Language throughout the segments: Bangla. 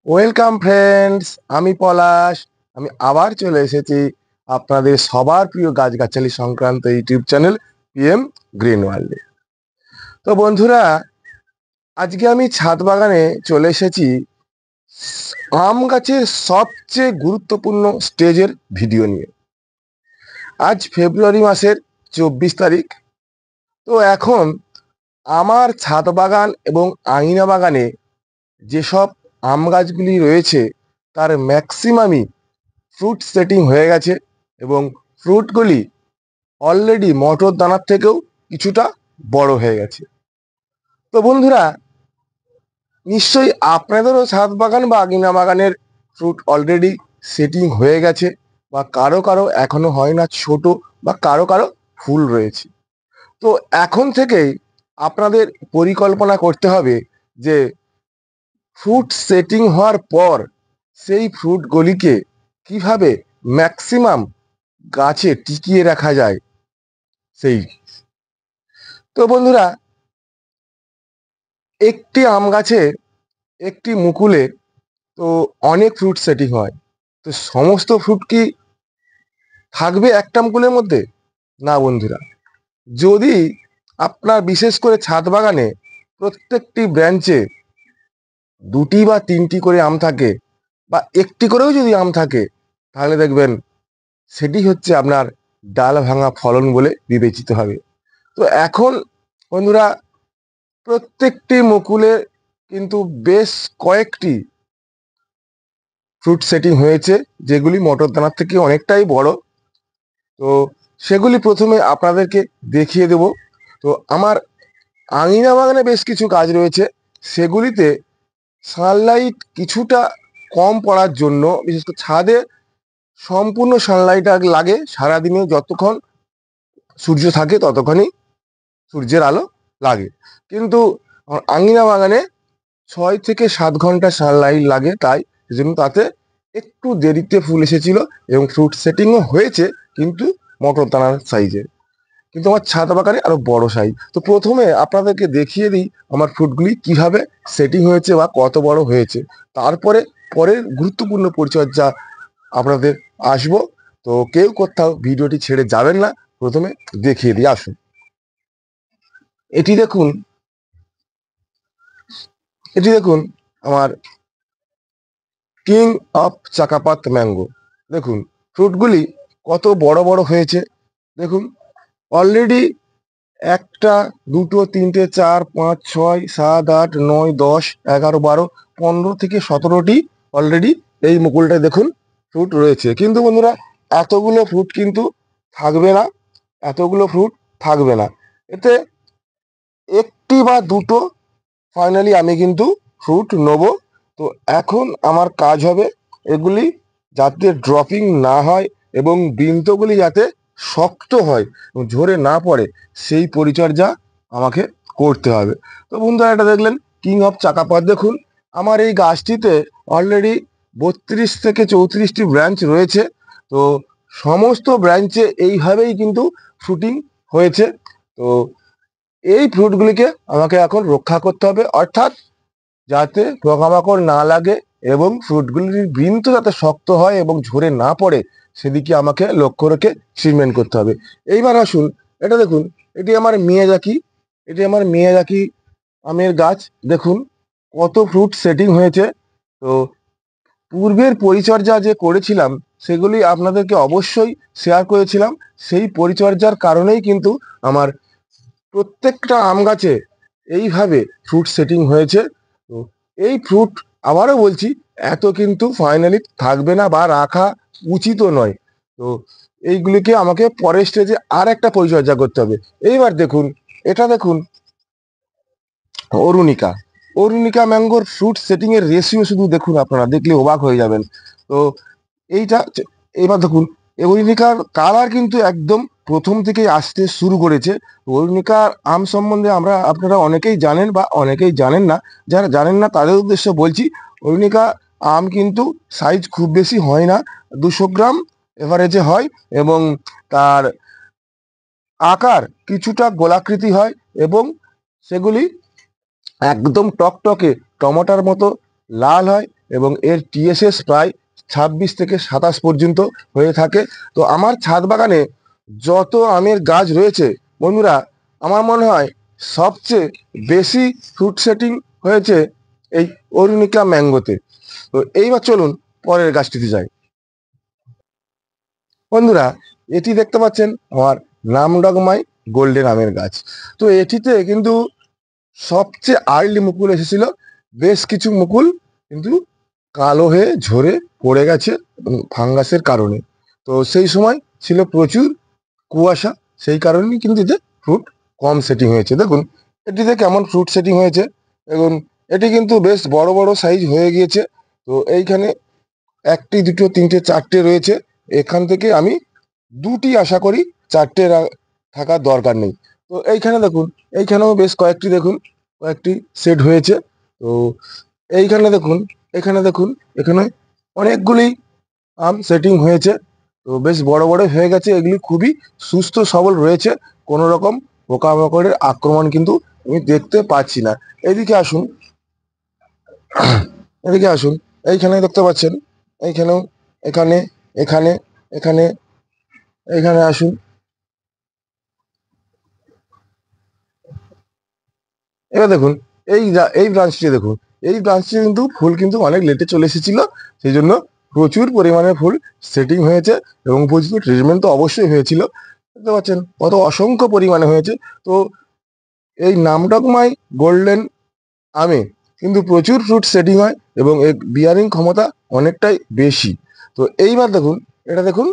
ওয়েলকাম ফ্রেন্ডস, আমি পলাশ। আমি আবার চলে এসেছি আপনাদের সবার প্রিয় গাছগাছালি সংক্রান্ত ইউটিউব চ্যানেল পিএম গ্রিন ওয়ার্ল্ডে। তো বন্ধুরা, আজকে আমি ছাদ বাগানে চলে এসেছি আম গাছের সবচেয়ে গুরুত্বপূর্ণ স্টেজের ভিডিও নিয়ে। আজ ফেব্রুয়ারি মাসের 24 তারিখ। তো এখন আমার ছাদ বাগান এবং আঙিনা বাগানে যেসব আম গাছগুলি রয়েছে তার ম্যাক্সিমামই ফ্রুট সেটিং হয়ে গেছে এবং ফ্রুটগুলি অলরেডি মটর দানার থেকেও কিছুটা বড় হয়ে গেছে। তো বন্ধুরা, নিশ্চয়ই আপনাদেরও ছাদ বাগান বা আঙিনা বাগানের ফ্রুট অলরেডি সেটিং হয়ে গেছে, বা কারো কারো এখনো হয় না, ছোট বা কারো কারো ফুল রয়েছে। তো এখন থেকেই আপনাদের পরিকল্পনা করতে হবে যে ফ্রুট সেটিং হওয়ার পর সেই ফ্রুটগুলিকে কিভাবে ম্যাক্সিমাম গাছে টিকিয়ে রাখা যায় সেই। তো বন্ধুরা, একটি আম গাছে একটি মুকুলে তো অনেক ফ্রুট সেটিং হয়। তো সমস্ত ফ্রুট কি থাকবে একটা মুকুলের মধ্যে? না বন্ধুরা। যদি আপনার বিশেষ করে ছাদ বাগানে প্রত্যেকটি ব্রাঞ্চে দুটি বা তিনটি করে আম থাকে, বা একটি করেও যদি আম থাকে, তাহলে দেখবেন সেটি হচ্ছে আপনার ডাল ভাঙা ফলন বলে বিবেচিত হবে। তো এখন বন্ধুরা, প্রত্যেকটি মুকুলে কিন্তু বেশ কয়েকটি ফ্রুট সেটিং হয়েছে, যেগুলি মটর দানার থেকে অনেকটাই বড়। তো সেগুলি প্রথমে আপনাদেরকে দেখিয়ে দেব। তো আমার আঙিনা বাগানে বেশ কিছু গাছ রয়েছে, সেগুলিতে সানলাইট কিছুটা কম পড়ার জন্য, বিশেষ করে ছাদে সম্পূর্ণ সানলাইট লাগে সারাদিনে, যতক্ষণ সূর্য থাকে ততক্ষণই সূর্যের আলো লাগে। কিন্তু আমার আঙিনা বাগানে 6 থেকে 7 ঘন্টা সানলাইট লাগে, তাই সেজন্য তাতে একটু দেরিতে ফুল এসেছিল এবং ফ্রুট সেটিংও হয়েছে, কিন্তু মটর দানার সাইজে। কিন্তু আমার ছাদ বাগানে আরো বড় সাইজ। তো প্রথমে আপনাদেরকে দেখিয়ে দিই আমার ফ্রুটগুলি কিভাবে সেটিং হয়েছে বা কত বড় হয়েছে। তারপরে পরের গুরুত্বপূর্ণ পরিচর্যা আপনাদের আসবো। তো কেউ কোথাও ভিডিওটি ছেড়ে যাবেন না, প্রথমে দেখিয়ে দিই, আসুন। এটি দেখুন, এটি দেখুন আমার কিং অফ চাকাপাত ম্যাঙ্গো। দেখুন ফ্রুটগুলি কত বড় বড় হয়েছে। দেখুন অলরেডি একটা, দুটো, তিনটে, চার, পাঁচ, ছয়, সাত, আট, নয়, 10, 11, 12, 15 থেকে 17টি অলরেডি এই মুকুলটায় দেখুন ফ্রুট রয়েছে। কিন্তু বন্ধুরা, এতগুলো ফ্রুট কিন্তু থাকবে না, এতগুলো ফ্রুট থাকবে না। এতে একটি বা দুটো ফাইনালি আমি কিন্তু ফ্রুট নেবো। তো এখন আমার কাজ হবে এগুলি যাতে ড্রপিং না হয় এবং বৃন্তগুলি যাতে শক্ত হয় এবং ঝরে না পড়ে, সেই পরিচর্যা আমাকে করতে হবে। তো বন্ধুরা, এটা দেখলেন কিং অফ চাকাপাত। দেখুন আমার এই গাছটিতে অলরেডি 32 থেকে 34টি ব্রাঞ্চ রয়েছে। তো সমস্ত ব্রাঞ্চে এইভাবেই কিন্তু ফ্রুটিং হয়েছে। তো এই ফ্রুটগুলিকে আমাকে এখন রক্ষা করতে হবে, অর্থাৎ যাতে পোকামাকড় না লাগে এবং ফ্রুটগুলির বৃন্ত যাতে শক্ত হয় এবং ঝরে না পড়ে, সেদিকে আমাকে লক্ষ্য রেখে ট্রিটমেন্ট করতে হবে। এইবার আসুন, এটা দেখুন, এটি আমার মিয়াজাকি, এটি আমার মিয়াজাকি আমের গাছ। দেখুন কত ফ্রুট সেটিং হয়েছে। তো পূর্বের পরিচর্যা যে করেছিলাম সেগুলি আপনাদেরকে অবশ্যই শেয়ার করেছিলাম। সেই পরিচর্যার কারণেই কিন্তু আমার প্রত্যেকটা আম গাছে এইভাবে ফ্রুট সেটিং হয়েছে। তো এই ফ্রুট, আবারও বলছি, এত কিন্তু ফাইনালি থাকবে না বা রাখা উচিতও নয়। তো এইগুলিকে আমাকে পরের স্টেজে আর একটা পরিচর্যা করতে হবে। এইবার দেখুন, এটা দেখুন অরুণিকা, অরুণিকা ম্যাঙ্গোর ফ্রুট সেটিং এর রেশিও শুধু দেখুন, আপনারা দেখলে অবাক হয়ে যাবেন। তো এইটা এবার দেখুন, অরুণিকার কালার কিন্তু একদম প্রথম থেকেই আসতে শুরু করেছে। অরুণিকার আম সম্বন্ধে আপনারা অনেকেই জানেন বা অনেকেই জানেন না। যারা জানেন না তাদের উদ্দেশ্যে বলছি, অরুণিকা আম কিন্তু সাইজ খুব বেশি হয় না, 200 গ্রাম এভারেজে হয়, এবং তার আকার কিছুটা গোলাকৃতি হয়, এবং সেগুলি একদম টকটকে টমেটোর মতো লাল হয় এবং এর টিএসএস প্রায় 26 থেকে 27 পর্যন্ত হয়ে থাকে। তো আমার ছাদ বাগানে যত আমের গাছ রয়েছে বন্ধুরা, আমার মনে হয় সবচেয়ে বেশি ফ্রুট সেটিং হয়েছে এই অরুণিকা ম্যাঙ্গোতে। তো এইবার চলুন পরের গাছটিতে যাই। বন্ধুরা, এটি দেখতে পাচ্ছেন আমার রামডগমাই গোল্ডেন আমের গাছ। তো এটিতে কিন্তু সবচেয়ে আর্লি মুকুল এসেছিল, বেশ কিছু মুকুল কিন্তু কালো হয়ে ঝরে পড়ে গেছে ফাঙ্গাসের কারণে। তো সেই সময় ছিল প্রচুর কুয়াশা, সেই কারণেই কিন্তু এতে ফ্রুট কম সেটিং হয়েছে। দেখুন এটিতে কেমন ফ্রুট সেটিং হয়েছে, এবং এটি কিন্তু বেশ বড় বড় সাইজ হয়ে গিয়েছে। তো এইখানে একটি, দুটো, তিনটে, চারটে রয়েছে। এখান থেকে আমি দুটি আশা করি, চারটে থাকার দরকার নেই। তো এইখানে দেখুন, এইখানেও বেশ কয়েকটি দেখুন, কয়েকটি সেট হয়েছে। তো এইখানে দেখুন, এখানে দেখুন, এখানে অনেকগুলি আম সেটিং হয়েছে। তো বেশ বড় বড় হয়ে গেছে, এগুলি খুবই সুস্থ সবল রয়েছে, কোনো রকম পোকামাকড়ের আক্রমণ কিন্তু আমি দেখতে পাচ্ছি না। এদিকে আসুন, এদিকে আসুন, এইখানে দেখতে পাচ্ছেন, এইখানেও, এখানে, এখানে, এখানে, এইখানে আসুন। এবার দেখুন, এই ব্রাঞ্চটি দেখুন, এই ব্রাঞ্চটি কিন্তু ফুল কিন্তু অনেক লেটে চলে এসেছিল, সেই জন্য প্রচুর পরিমাণে ফুল সেটিং হয়েছে, এবং প্রচুর ট্রিটমেন্ট তো অবশ্যই হয়েছিল। দেখতে পাচ্ছেন কত অসংখ্য পরিমাণে হয়েছে। তো এই নামডকমাই গোল্ডেন আমে কিন্তু প্রচুর ফ্রুট সেটিং হয়, এবং এর বিয়ারিং ক্ষমতা অনেকটাই বেশি। তো এইবার দেখুন, এটা দেখুন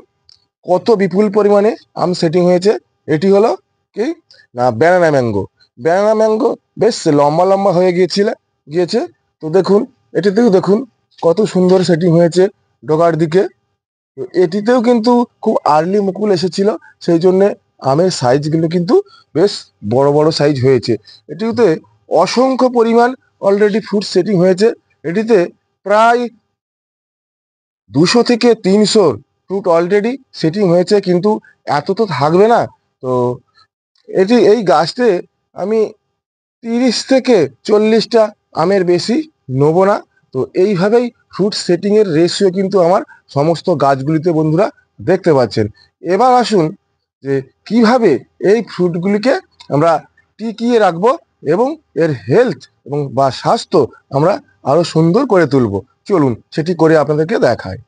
কত বিপুল পরিমাণে আম সেটিং হয়েছে। এটি হলো কি না, ব্যানানা ম্যাঙ্গো। ব্যানানা ম্যাঙ্গো বেশ লম্বা লম্বা হয়ে গিয়েছে। তো দেখুন, এটিতেও দেখুন কত সুন্দর সেটিং হয়েছে ডগার দিকে। তো এটিতেও কিন্তু খুব আর্লি মুকুল এসেছিল, সেই জন্যে আমের সাইজগুলো কিন্তু বেশ বড় বড় সাইজ হয়েছে। এটিতে অসংখ্য পরিমাণ অলরেডি ফ্রুট সেটিং হয়েছে। এটিতে প্রায় 200 থেকে 300 ফ্রুট অলরেডি সেটিং হয়েছে, কিন্তু এত তো থাকবে না। তো এই গাছতে আমি 30 থেকে 40টা আমের বেশি নেবো না। তো এইভাবেই ফ্রুট সেটিংয়ের রেশিও কিন্তু আমার সমস্ত গাছগুলিতে বন্ধুরা দেখতে পাচ্ছেন। এবার আসুন যে কিভাবে এই ফ্রুটগুলিকে আমরা টিকিয়ে রাখবো, এবং এর হেলথ এবং বা স্বাস্থ্য আমরা আরো সুন্দর করে তুলবো। চলুন সেটি করে আপনাদেরকে দেখাই।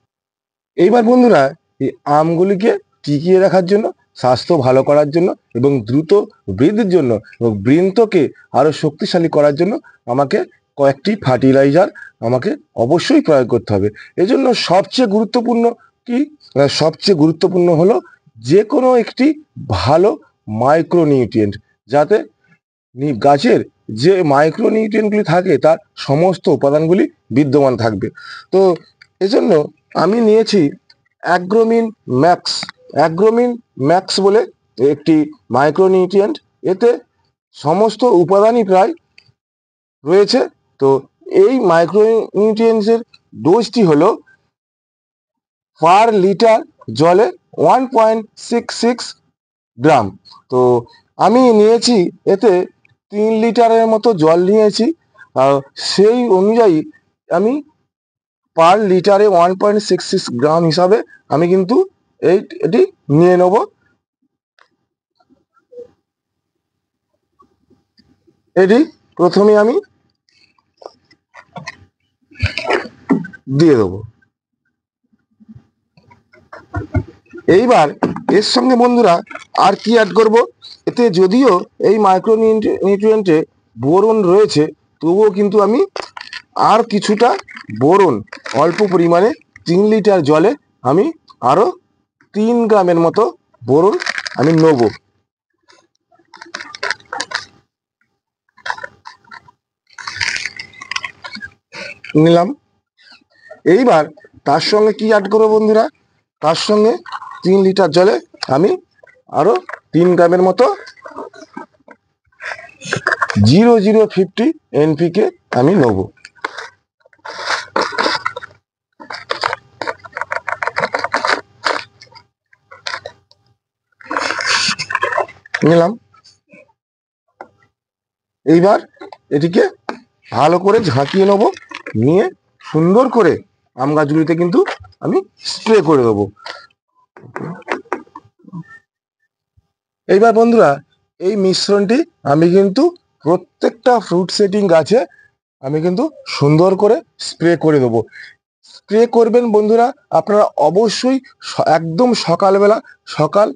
এইবার বন্ধুরা, এই আমগুলিকে টিকিয়ে রাখার জন্য, স্বাস্থ্য ভালো করার জন্য, এবং দ্রুত বৃদ্ধির জন্য, এবং বৃন্তকে আরো শক্তিশালী করার জন্য আমাকে কয়েকটি ফার্টিলাইজার আমাকে অবশ্যই প্রয়োগ করতে হবে। এজন্য সবচেয়ে গুরুত্বপূর্ণ কি, সবচেয়ে গুরুত্বপূর্ণ হলো যে কোনো একটি ভালো মাইক্রোনিউট্রিয়েন্ট, যাতে গাছের যে মাইক্রোনিউট্রিয়েন্টগুলি থাকে তার সমস্ত উপাদানগুলি বিদ্যমান থাকবে। তো এজন্য আমি নিয়েছি অ্যাগ্রোমিন ম্যাক্স। অ্যাগ্রোমিন ম্যাক্স বলে একটি মাইক্রোনিউট্রিয়েন্ট, এতে সমস্ত উপাদানই প্রায় রয়েছে। তো এই মাইক্রোনিউট্রিয়েন্টসের ডোজটি হলো পার লিটার জলে 1.66 গ্রাম। তো আমি নিয়েছি এতে 3 লিটারের মতো জল নিয়েছি। সেই অনুযায়ী আমি পার লিটারে 1.66 গ্রাম হিসাবে আমি কিন্তু এটি নিয়ে নেব। এটি প্রথমে আমি দিয়ে দেবো। এইবার এর সঙ্গে বন্ধুরা আর কি অ্যাড করব, এতে যদিও এই মাইক্রো নিউট্রিয়েন্টে বোরন রয়েছে, তবুও কিন্তু আমি আর কিছুটা বোরন অল্প পরিমাণে 3 লিটার জলে আমি আরো 3 গ্রামের মতো বোরন আমি নেব। নিলাম। এইবার তার সঙ্গে কি অ্যাড করবো বন্ধুরা, তার সঙ্গে 3 লিটার জলে আমি আরো 3 গ্রামের মতো 0050 NPK আমি নেব। নিলাম। এইবার এটিকে ভালো করে ঝাঁকিয়ে নেব, নিয়ে সুন্দর করে আম গাছগুলিতে কিন্তু আমি স্প্রে করে দেবো। এইবার বন্ধুরা এই মিশ্রণটি আমি কিন্তু প্রত্যেকটা ফ্রুট সেটিং গাছে আমি কিন্তু সুন্দর করে স্প্রে করে দেবো। স্প্রে করবেন বন্ধুরা আপনারা অবশ্যই একদম সকালবেলা, সকাল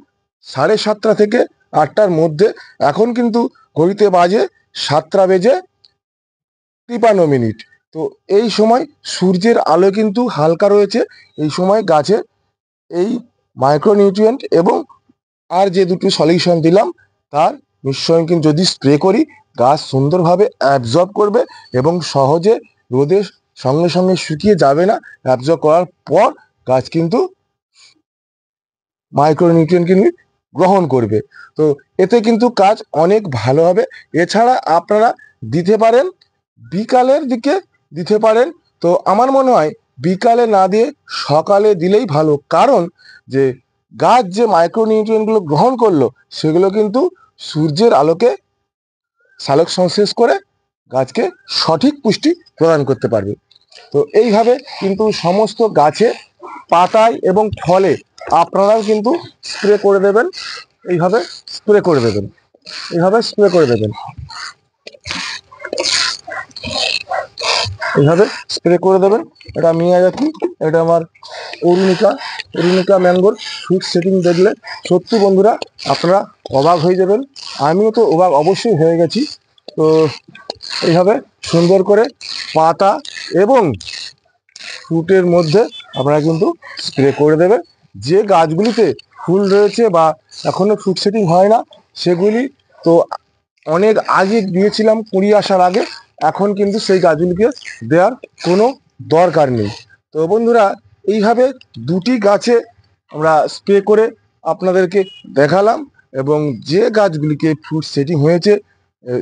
7:30 থেকে 8টার মধ্যে। এখন কিন্তু ঘড়িতে বাজে 7:53। তো এই সময় সূর্যের আলো কিন্তু হালকা রয়েছে। এই সময় গাছে এই মাইক্রোনিউট্রিয়েন্ট এবং আর যে দুটো সলিউশন দিলাম তার মিশ্রণ কিন্তু যদি স্প্রে করি, গাছ সুন্দরভাবে অ্যাবজর্ব করবে এবং সহজে রোদের সঙ্গে সঙ্গে শুকিয়ে যাবে না। অ্যাবজর্ব করার পর গাছ কিন্তু মাইক্রোনিউট্রিয়েন্ট কিন্তু গ্রহণ করবে। তো এতে কিন্তু কাজ অনেক ভালো হবে। এছাড়া আপনারা দিতে পারেন বিকালের দিকে দিতে পারেন। তো আমার মনে হয় বিকালে না দিয়ে সকালে দিলেই ভালো, কারণ যে গাছ যে মাইক্রোনিউট্রিয়েন্টগুলো গ্রহণ করলো সেগুলো কিন্তু সূর্যের আলোকে সালোক সংশ্লেষ করে গাছকে সঠিক পুষ্টি প্রদান করতে পারবে। তো এইভাবে কিন্তু সমস্ত গাছে, পাতায় এবং ফলে আপনারাও কিন্তু স্প্রে করে দেবেন। এইভাবে স্প্রে করে দেবেন, এইভাবে স্প্রে করে দেবেন, এইভাবে স্প্রে করে দেবেন। এটা মিয়াজাকি, এটা আমার অরুণিকা, অরুণিকা ম্যাঙ্গোর ফ্রুট সেটিং দেখলে সত্যি বন্ধুরা আপনারা অবাক হয়ে যাবেন। আমিও তো অবাক অবশ্যই হয়ে গেছি। তো এইভাবে সুন্দর করে পাতা এবং ফ্রুটের মধ্যে আপনারা কিন্তু স্প্রে করে দেবেন। যে গাছগুলিতে ফুল রয়েছে বা এখনো ফ্রুট সেটিং হয় না সেগুলি তো অনেক আগে দিয়েছিলাম, কুড়ি আসার আগে। এখন কিন্তু সেই গাছগুলিকে দেওয়ার কোনো দরকার নেই। তো বন্ধুরা এইভাবে দুটি গাছে আমরা স্প্রে করে আপনাদেরকে দেখালাম, এবং যে গাছগুলিকে ফ্রুট সেটিং হয়েছে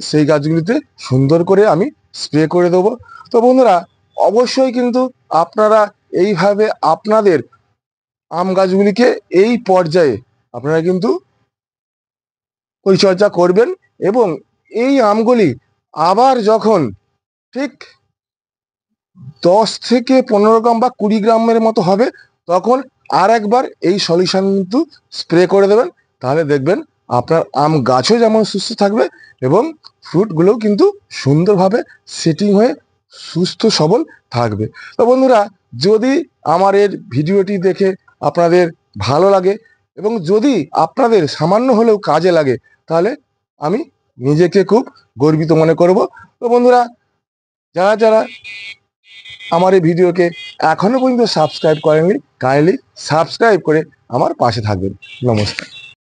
সেই গাছগুলিতে সুন্দর করে আমি স্প্রে করে দেবো। তো বন্ধুরা অবশ্যই কিন্তু আপনারা এইভাবে আপনাদের আম গাছগুলিকে এই পর্যায়ে আপনারা কিন্তু পরিচর্যা করবেন, এবং এই আমগুলি আবার যখন ঠিক 10 থেকে 15 গ্রাম বা 20 গ্রামের মতো হবে তখন আর একবার এই সলিউশন কিন্তু স্প্রে করে দেবেন। তাহলে দেখবেন আপনার আম গাছও যেমন সুস্থ থাকবে এবং ফ্রুটগুলোও কিন্তু সুন্দরভাবে সেটিং হয়ে সুস্থ সবল থাকবে। তো বন্ধুরা যদি আমার এর ভিডিওটি দেখে আপনাদের ভালো লাগে এবং যদি আপনাদের সামান্য হলেও কাজে লাগে তাহলে আমি নিজেকে খুব গর্বিত মনে করব। তো বন্ধুরা যারা যারা আমার এই ভিডিওকে এখনো পর্যন্ত সাবস্ক্রাইব করেননি, কাইন্ডলি সাবস্ক্রাইব করে আমার পাশে থাকবেন। নমস্কার।